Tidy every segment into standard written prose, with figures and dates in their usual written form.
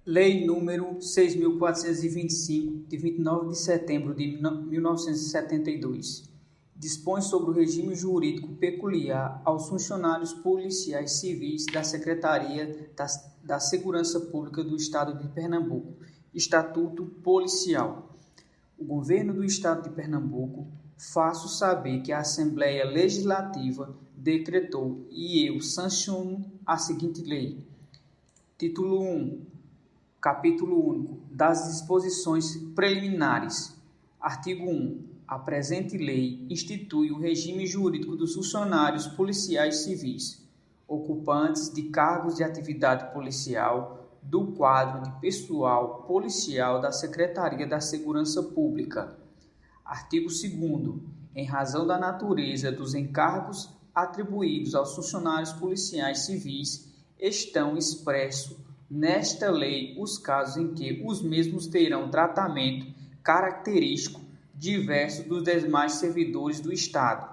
Lei número 6.425, de 29 de setembro de 1972, dispõe sobre o regime jurídico peculiar aos funcionários policiais civis da Secretaria da Segurança Pública do Estado de Pernambuco, Estatuto Policial. O Governo do Estado de Pernambuco faço saber que a Assembleia Legislativa decretou e eu sanciono a seguinte lei. Título 1. Capítulo único das disposições preliminares. Artigo 1. A presente lei institui o regime jurídico dos funcionários policiais civis, ocupantes de cargos de atividade policial, do quadro de pessoal policial da Secretaria da Segurança Pública. Artigo 2º. Em razão da natureza dos encargos atribuídos aos funcionários policiais civis, estão expressos nesta lei os casos em que os mesmos terão tratamento característico diverso dos demais servidores do Estado.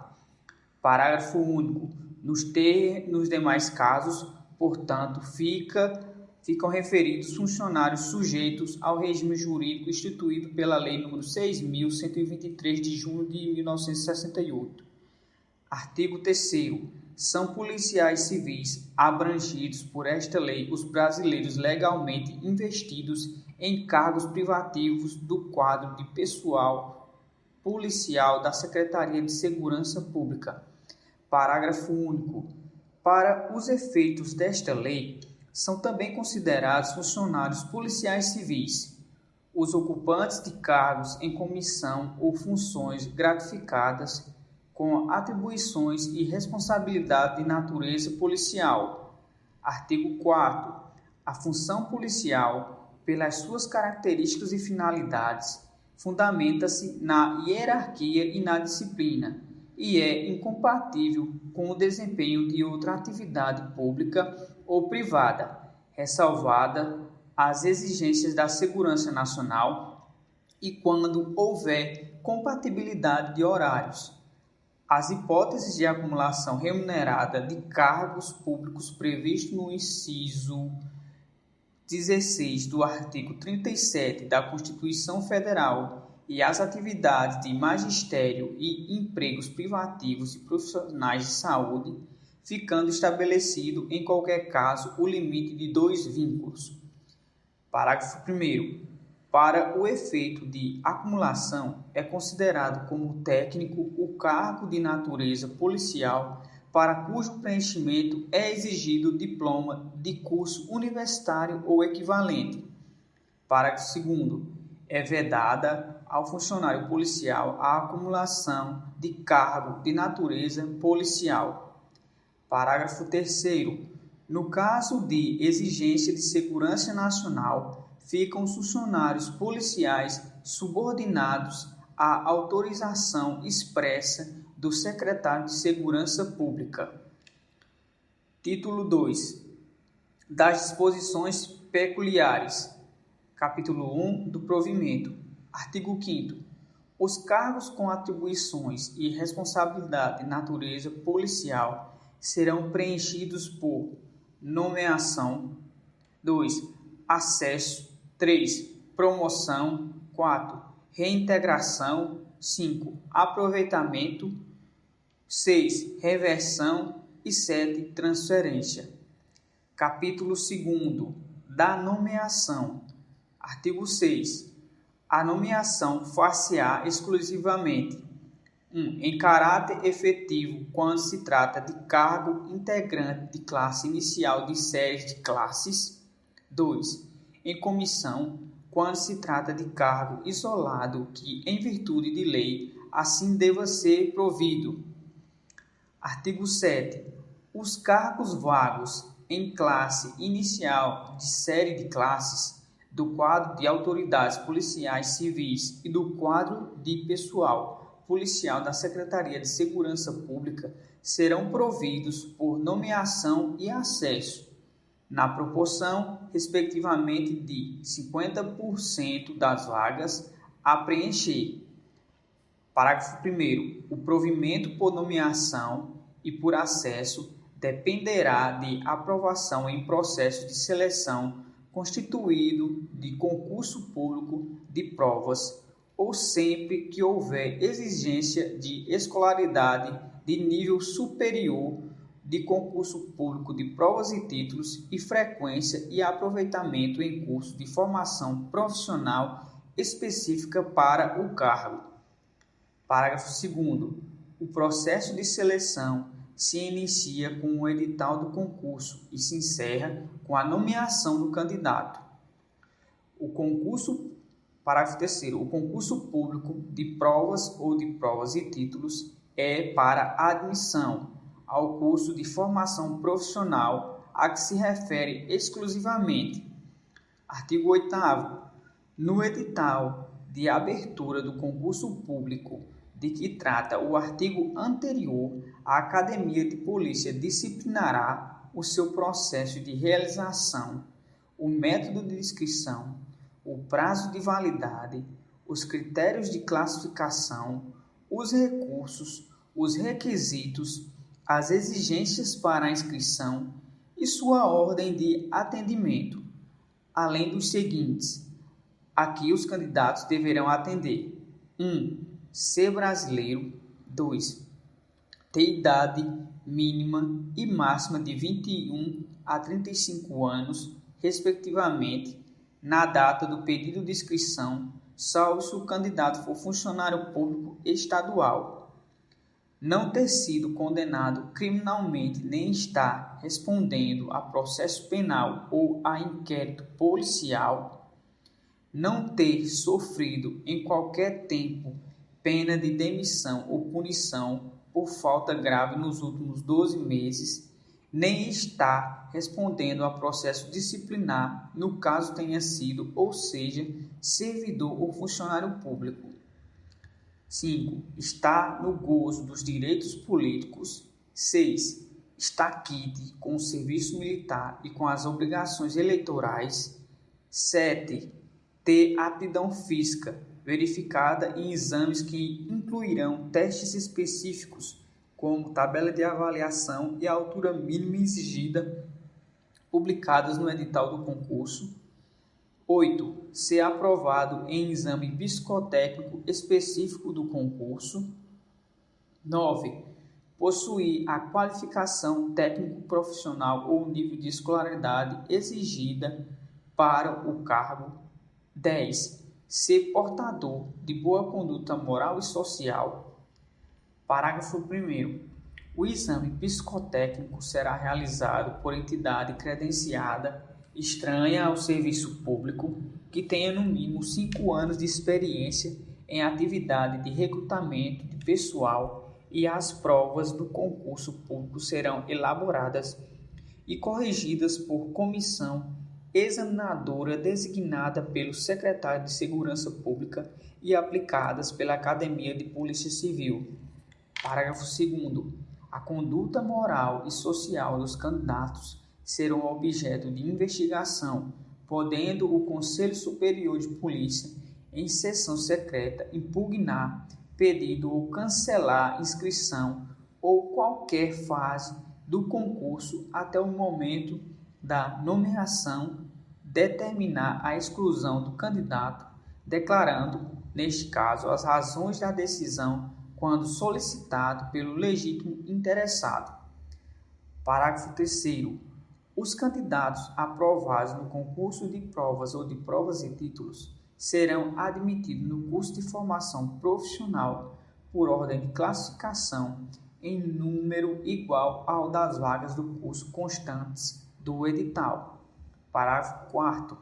Parágrafo único. Nos demais casos, portanto, ficam referidos funcionários sujeitos ao regime jurídico instituído pela Lei nº 6.123 de junho de 1968. Artigo 3º. São policiais civis abrangidos por esta lei os brasileiros legalmente investidos em cargos privativos do quadro de pessoal policial da Secretaria de Segurança Pública. Parágrafo único. Para os efeitos desta lei, são também considerados funcionários policiais civis os ocupantes de cargos em comissão ou funções gratificadas com atribuições e responsabilidade de natureza policial. Artigo 4º. A função policial, pelas suas características e finalidades, fundamenta-se na hierarquia e na disciplina, e é incompatível com o desempenho de outra atividade pública ou privada, ressalvada as exigências da segurança nacional e quando houver compatibilidade de horários. As hipóteses de acumulação remunerada de cargos públicos previstos no inciso 16 do artigo 37 da Constituição Federal e as atividades de magistério e empregos privativos e profissionais de saúde, ficando estabelecido em qualquer caso o limite de 2 vínculos. Parágrafo 1º. Para o efeito de acumulação, é considerado como técnico o cargo de natureza policial para cujo preenchimento é exigido diploma de curso universitário ou equivalente. Parágrafo 2º. É vedada ao funcionário policial a acumulação de cargo de natureza policial. Parágrafo 3º. No caso de exigência de segurança nacional, ficam os funcionários policiais subordinados à autorização expressa do Secretário de Segurança Pública. Título 2. Das disposições peculiares. Capítulo 1 do provimento. Artigo 5º. Os cargos com atribuições e responsabilidade de natureza policial serão preenchidos por nomeação. 2. Acesso. 3. Promoção. 4. Reintegração. 5. Aproveitamento. 6. Reversão. E 7. Transferência. Capítulo 2º. Da nomeação. Artigo 6. A nomeação far-se-á exclusivamente 1. Em caráter efetivo, quando se trata de cargo integrante de classe inicial de séries de classes. 2. Em comissão, quando se trata de cargo isolado que, em virtude de lei, assim deva ser provido. Artigo 7. Os cargos vagos em classe inicial de série de classes, do quadro de autoridades policiais civis e do quadro de pessoal policial da Secretaria de Segurança Pública serão providos por nomeação e acesso, na proporção, respectivamente, de 50% das vagas a preencher. Parágrafo 1º. O provimento por nomeação e por acesso dependerá de aprovação em processo de seleção constituído de concurso público de provas ou sempre que houver exigência de escolaridade de nível superior de concurso público de provas e títulos e frequência e aproveitamento em curso de formação profissional específica para o cargo. Parágrafo 2º. O processo de seleção se inicia com o edital do concurso e se encerra com a nomeação do candidato. Parágrafo 3º. O concurso público de provas ou de provas e títulos é para admissão ao curso de formação profissional a que se refere exclusivamente. Artigo 8º. No edital de abertura do concurso público de que trata o artigo anterior, a Academia de Polícia disciplinará o seu processo de realização, o método de inscrição, o prazo de validade, os critérios de classificação, os recursos, os requisitos, as exigências para a inscrição e sua ordem de atendimento, além dos seguintes. Aqui os candidatos deverão atender: 1. Ser brasileiro. 2. Ter idade mínima e máxima de 21 a 35 anos, respectivamente, na data do pedido de inscrição, salvo se o candidato for funcionário público estadual. Não ter sido condenado criminalmente nem estar respondendo a processo penal ou a inquérito policial. Não ter sofrido em qualquer tempo pena de demissão ou punição por falta grave nos últimos 12 meses, nem estar respondendo a processo disciplinar no caso tenha sido, ou seja, servidor ou funcionário público. 5. Está no gozo dos direitos políticos. 6. Está quite com o serviço militar e com as obrigações eleitorais. 7. Ter aptidão física verificada em exames que incluirão testes específicos, como tabela de avaliação e a altura mínima exigida, publicadas no edital do concurso. 8. Ser aprovado em exame psicotécnico específico do concurso. 9. Possuir a qualificação técnico-profissional ou nível de escolaridade exigida para o cargo. 10. Ser portador de boa conduta moral e social. Parágrafo 1º. O exame psicotécnico será realizado por entidade credenciada estranha ao serviço público que tenha no mínimo 5 anos de experiência em atividade de recrutamento de pessoal e as provas do concurso público serão elaboradas e corrigidas por comissão examinadora designada pelo secretário de Segurança Pública e aplicadas pela Academia de Polícia Civil. Parágrafo 2º. A conduta moral e social dos candidatos serão objeto de investigação, podendo o Conselho Superior de Polícia, em sessão secreta, impugnar pedido ou cancelar inscrição ou qualquer fase do concurso até o momento da nomeação, determinar a exclusão do candidato, declarando, neste caso, as razões da decisão quando solicitado pelo legítimo interessado. Parágrafo 3º. Os candidatos aprovados no concurso de provas ou de provas e títulos serão admitidos no curso de formação profissional por ordem de classificação em número igual ao das vagas do curso constantes do edital. Parágrafo 4º.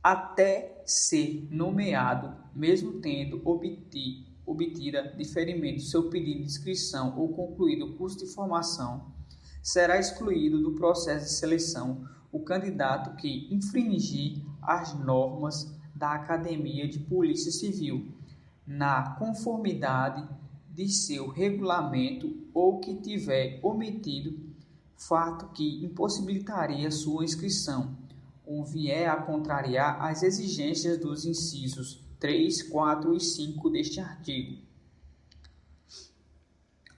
Até ser nomeado, mesmo tendo obtida diferimento do seu pedido de inscrição ou concluído o curso de formação, será excluído do processo de seleção o candidato que infringir as normas da Academia de Polícia Civil, na conformidade de seu regulamento ou que tiver omitido fato que impossibilitaria sua inscrição, ou vier a contrariar as exigências dos incisos 3, 4 e 5 deste artigo.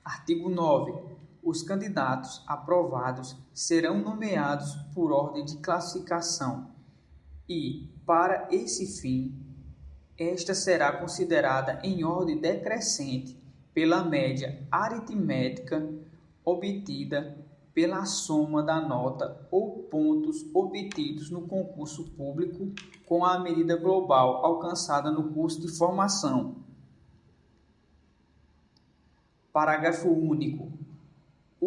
Artigo 9. Os candidatos aprovados serão nomeados por ordem de classificação e, para esse fim, esta será considerada em ordem decrescente pela média aritmética obtida pela soma da nota ou pontos obtidos no concurso público com a medida global alcançada no curso de formação. Parágrafo único.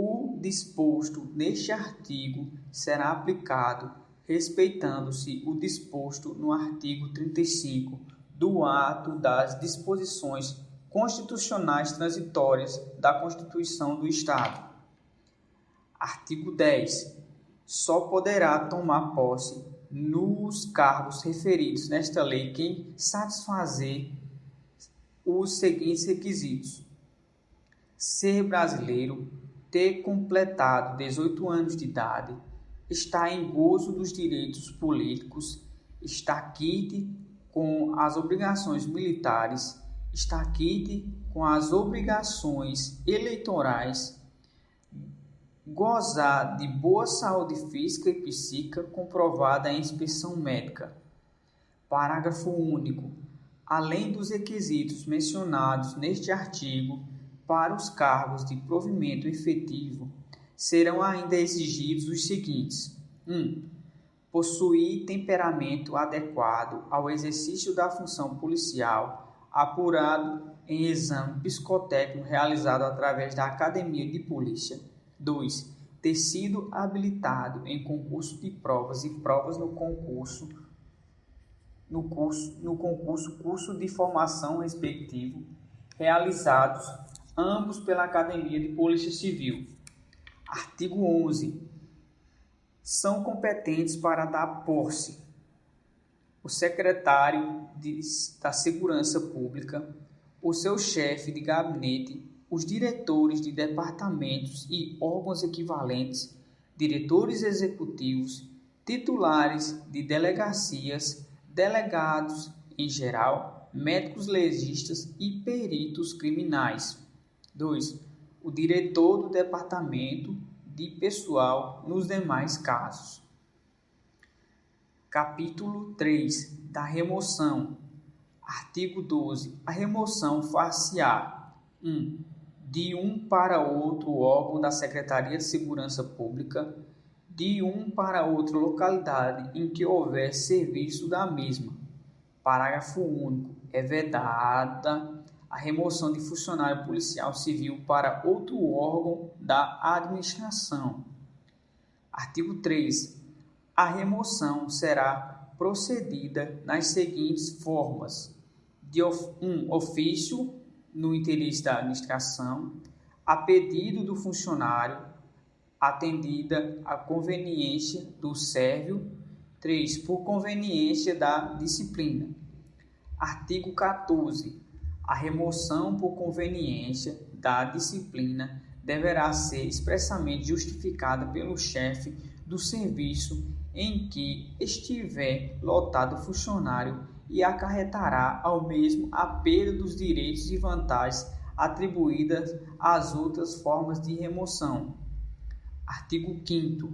O disposto neste artigo será aplicado respeitando-se o disposto no artigo 35 do ato das disposições constitucionais transitórias da Constituição do Estado. Artigo 10. Só poderá tomar posse nos cargos referidos nesta lei quem satisfazer os seguintes requisitos: ser brasileiro, ter completado 18 anos de idade, estar em gozo dos direitos políticos, estar quite com as obrigações militares, estar quite com as obrigações eleitorais, gozar de boa saúde física e psíquica comprovada em inspeção médica. Parágrafo único. Além dos requisitos mencionados neste artigo, para os cargos de provimento efetivo, serão ainda exigidos os seguintes: 1. Possuir temperamento adequado ao exercício da função policial, apurado em exame psicotécnico realizado através da Academia de Polícia. 2. Ter sido habilitado em concurso de provas e provas no curso de formação respectivo, realizados ambos pela Academia de Polícia Civil. Artigo 11. São competentes para dar posse o secretário da Segurança Pública, o seu chefe de gabinete, os diretores de departamentos e órgãos equivalentes, diretores executivos, titulares de delegacias, delegados em geral, médicos legistas e peritos criminais. 2. O diretor do departamento de pessoal nos demais casos. Capítulo 3. Da remoção. Artigo 12. A remoção far-se-á: 1. De um para outro órgão da Secretaria de Segurança Pública, de um para outra localidade em que houver serviço da mesma. Parágrafo único. É vedada a remoção de funcionário policial civil para outro órgão da administração. Artigo 3. A remoção será procedida nas seguintes formas: de ofício no interesse da administração, a pedido do funcionário, atendida a conveniência do sérvio. 3. Por conveniência da disciplina. Artigo 14. A remoção por conveniência da disciplina deverá ser expressamente justificada pelo chefe do serviço em que estiver lotado o funcionário e acarretará ao mesmo a perda dos direitos e vantagens atribuídas às outras formas de remoção. Artigo 5º.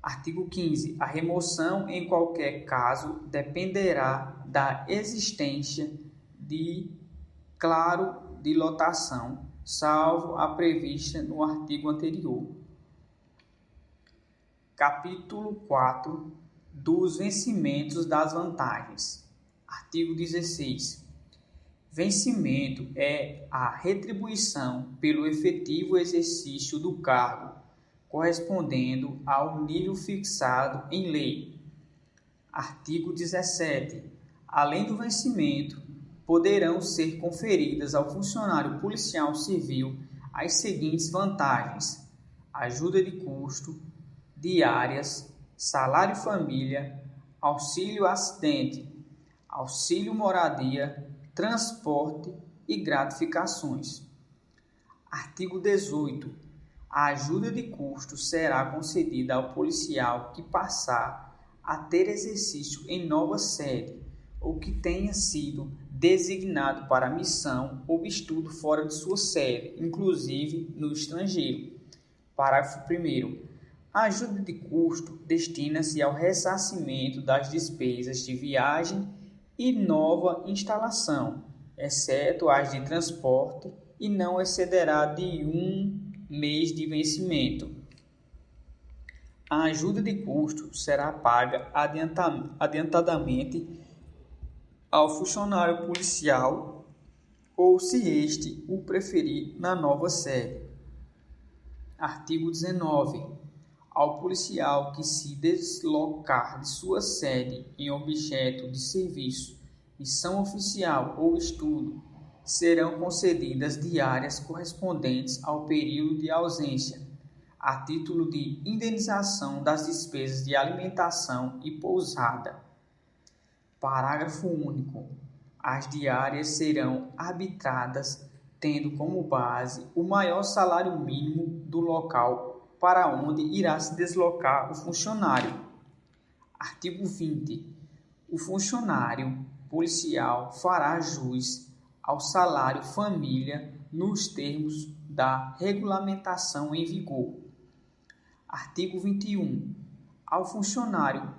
Artigo 15. A remoção, em qualquer caso, dependerá da existência de claro de lotação, salvo a prevista no artigo anterior. Capítulo 4. Dos vencimentos das vantagens. Artigo 16. Vencimento é a retribuição pelo efetivo exercício do cargo, correspondendo ao nível fixado em lei. Artigo 17. Além do vencimento, poderão ser conferidas ao funcionário policial civil as seguintes vantagens: ajuda de custo, diárias, salário família, auxílio acidente, auxílio moradia, transporte e gratificações. Artigo 18. A ajuda de custo será concedida ao policial que passar a ter exercício em nova sede ou que tenha sido designado para missão ou estudo fora de sua sede, inclusive no estrangeiro. Parágrafo 1º. A ajuda de custo destina-se ao ressarcimento das despesas de viagem e nova instalação, exceto as de transporte, e não excederá de 1 mês de vencimento. A ajuda de custo será paga adiantadamente ao funcionário policial ou, se este o preferir, na nova sede. Artigo 19. Ao policial que se deslocar de sua sede em objeto de serviço, missão oficial ou estudo, serão concedidas diárias correspondentes ao período de ausência, a título de indenização das despesas de alimentação e pousada. Parágrafo único. As diárias serão arbitradas tendo como base o maior salário mínimo do local para onde irá se deslocar o funcionário. Artigo 20. O funcionário policial fará jus ao salário família nos termos da regulamentação em vigor. Artigo 21. Ao funcionário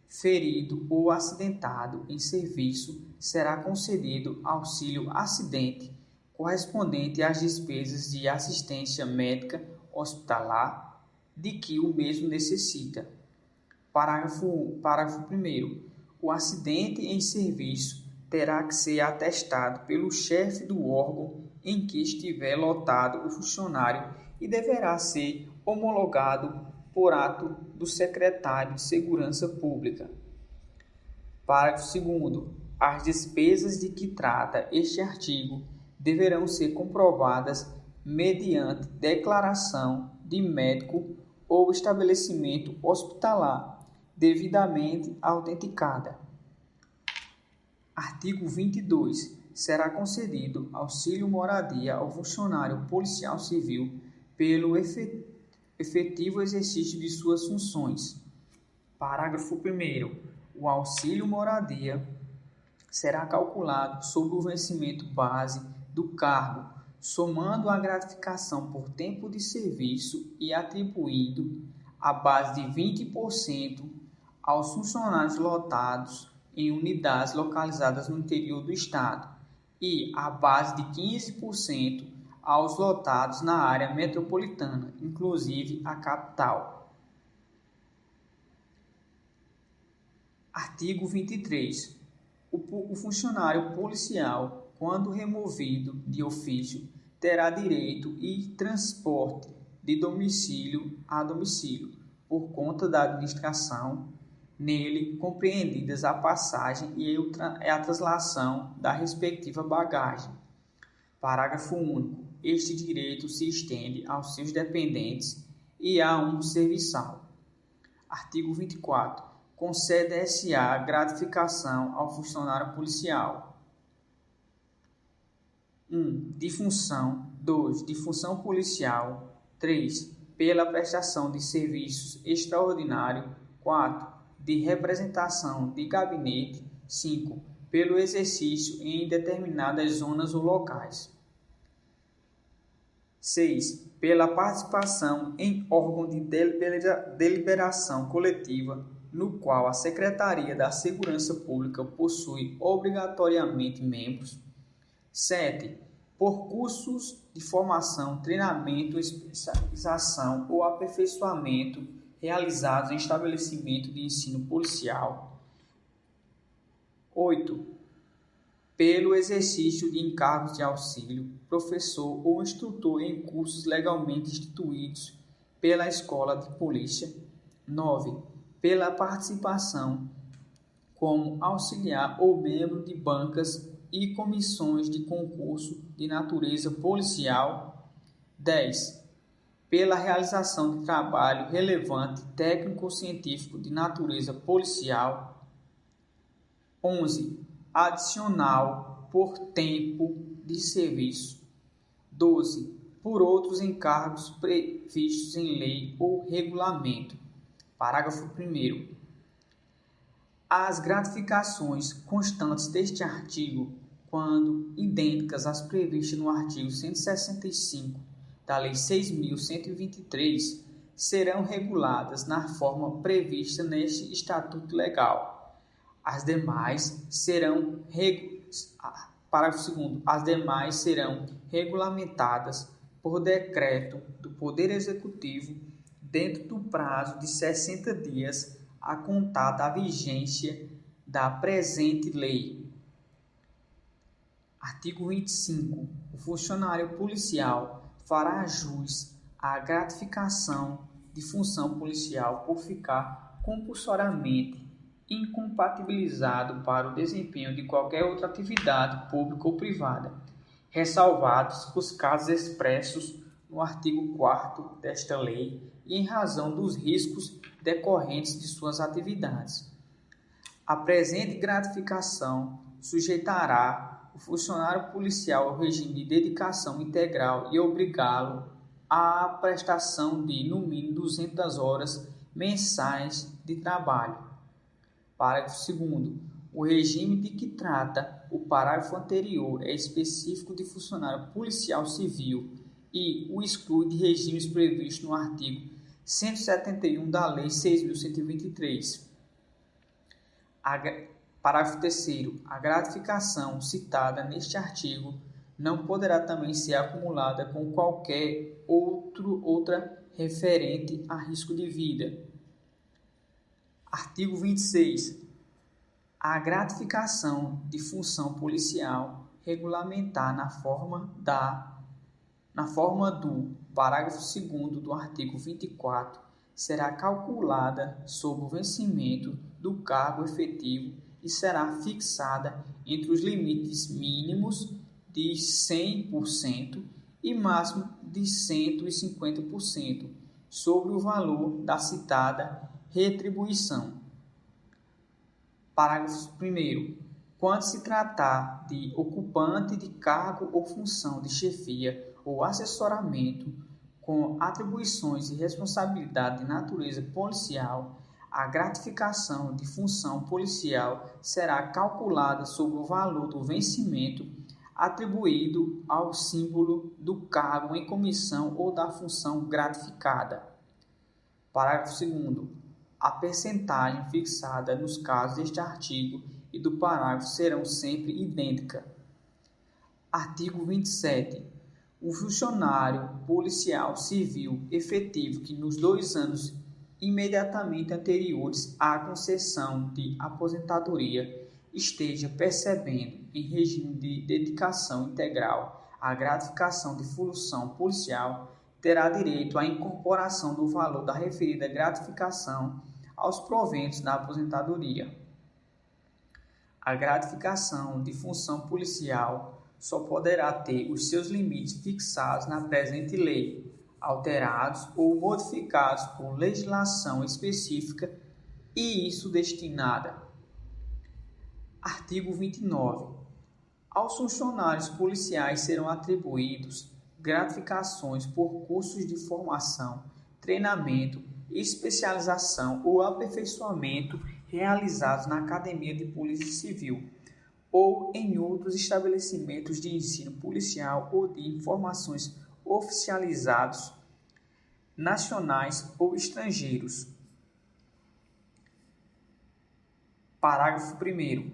ferido ou acidentado em serviço será concedido auxílio acidente correspondente às despesas de assistência médica hospitalar de que o mesmo necessita. Parágrafo 1º. O acidente em serviço terá que ser atestado pelo chefe do órgão em que estiver lotado o funcionário e deverá ser homologado por ato do secretário de Segurança Pública. Parágrafo 2º. As despesas de que trata este artigo deverão ser comprovadas mediante declaração de médico ou estabelecimento hospitalar devidamente autenticada. Artigo 22. Será concedido auxílio moradia ao funcionário policial civil pelo efetivo exercício de suas funções. Parágrafo 1º. O auxílio moradia será calculado sobre o vencimento base do cargo, somando a gratificação por tempo de serviço e atribuindo a base de 20% aos funcionários lotados em unidades localizadas no interior do Estado e a base de 15% aos lotados na área metropolitana, inclusive a capital. Artigo 23. O funcionário policial, quando removido de ofício, terá direito e transporte de domicílio a domicílio, por conta da administração, nele compreendidas a passagem e a translação da respectiva bagagem. Parágrafo único. Este direito se estende aos seus dependentes e a um serviçal. Artigo 24. Concede-se-á gratificação ao funcionário policial. 1. De função. 2. De função policial. 3. Pela prestação de serviços extraordinários. 4. De representação de gabinete. 5. Pelo exercício em determinadas zonas ou locais. 6. Pela participação em órgão de deliberação coletiva, no qual a Secretaria da Segurança Pública possui obrigatoriamente membros. 7. Por cursos de formação, treinamento, especialização ou aperfeiçoamento realizados em estabelecimento de ensino policial. 8. Pelo exercício de encargos de auxílio, professor ou instrutor em cursos legalmente instituídos pela Escola de Polícia. 9. Pela participação como auxiliar ou membro de bancas e comissões de concurso de natureza policial. 10. Pela realização de trabalho relevante técnico-científico de natureza policial. 11. Adicional por tempo de serviço. 12. Por outros encargos previstos em lei ou regulamento. Parágrafo 1º. As gratificações constantes deste artigo, quando idênticas às previstas no artigo 165 da Lei 6.123, serão reguladas na forma prevista neste Estatuto Legal. As demais serão Parágrafo 2º. As demais serão regulamentadas por decreto do Poder Executivo dentro do prazo de 60 dias a contar da vigência da presente lei. Artigo 25. O funcionário policial fará jus à gratificação de função policial por ficar compulsoriamente incompatibilizado para o desempenho de qualquer outra atividade pública ou privada, ressalvados os casos expressos no artigo 4º desta lei e em razão dos riscos decorrentes de suas atividades. A presente gratificação sujeitará o funcionário policial ao regime de dedicação integral e obrigá-lo à prestação de, no mínimo, 200 horas mensais de trabalho. Parágrafo 2º. O regime de que trata o parágrafo anterior é específico de funcionário policial civil e o exclui de regimes previstos no artigo 171 da Lei 6.123. Parágrafo 3º. A gratificação citada neste artigo não poderá também ser acumulada com qualquer outra referente a risco de vida. Artigo 26. A gratificação de função policial regulamentar na forma do parágrafo 2º do artigo 24 será calculada sobre o vencimento do cargo efetivo e será fixada entre os limites mínimos de 100% e máximo de 150% sobre o valor da citada retribuição. Parágrafo 1º. Quando se tratar de ocupante de cargo ou função de chefia ou assessoramento com atribuições e responsabilidade de natureza policial, a gratificação de função policial será calculada sobre o valor do vencimento atribuído ao símbolo do cargo em comissão ou da função gratificada. Parágrafo 2º. A percentagem fixada nos casos deste artigo e do parágrafo serão sempre idênticas. Artigo 27. O funcionário policial civil efetivo que nos 2 anos imediatamente anteriores à concessão de aposentadoria esteja percebendo, em regime de dedicação integral, a gratificação de função policial, terá direito à incorporação do valor da referida gratificação aos proventos da aposentadoria. A gratificação de função policial só poderá ter os seus limites fixados na presente lei, alterados ou modificados por legislação específica e isso destinada. Artigo 29. Aos funcionários policiais serão atribuídos gratificações por cursos de formação, treinamento, especialização ou aperfeiçoamento realizados na Academia de Polícia Civil ou em outros estabelecimentos de ensino policial ou de informações oficializados, nacionais ou estrangeiros. Parágrafo 1º.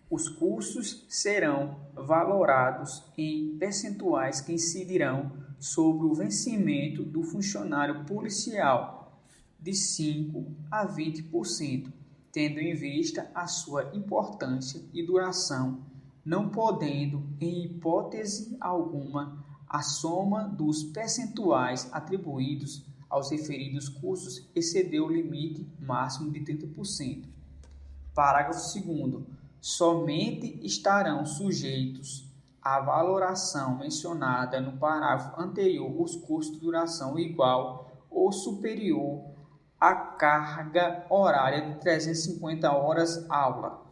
Os cursos serão valorados em percentuais que incidirão sobre o vencimento do funcionário policial de 5% a 20%, tendo em vista a sua importância e duração, não podendo, em hipótese alguma, a soma dos percentuais atribuídos aos referidos cursos exceder o limite máximo de 30%. Parágrafo 2º. Somente estarão sujeitos à valoração mencionada no parágrafo anterior os cursos de duração igual ou superior à carga horária de 350 horas aula.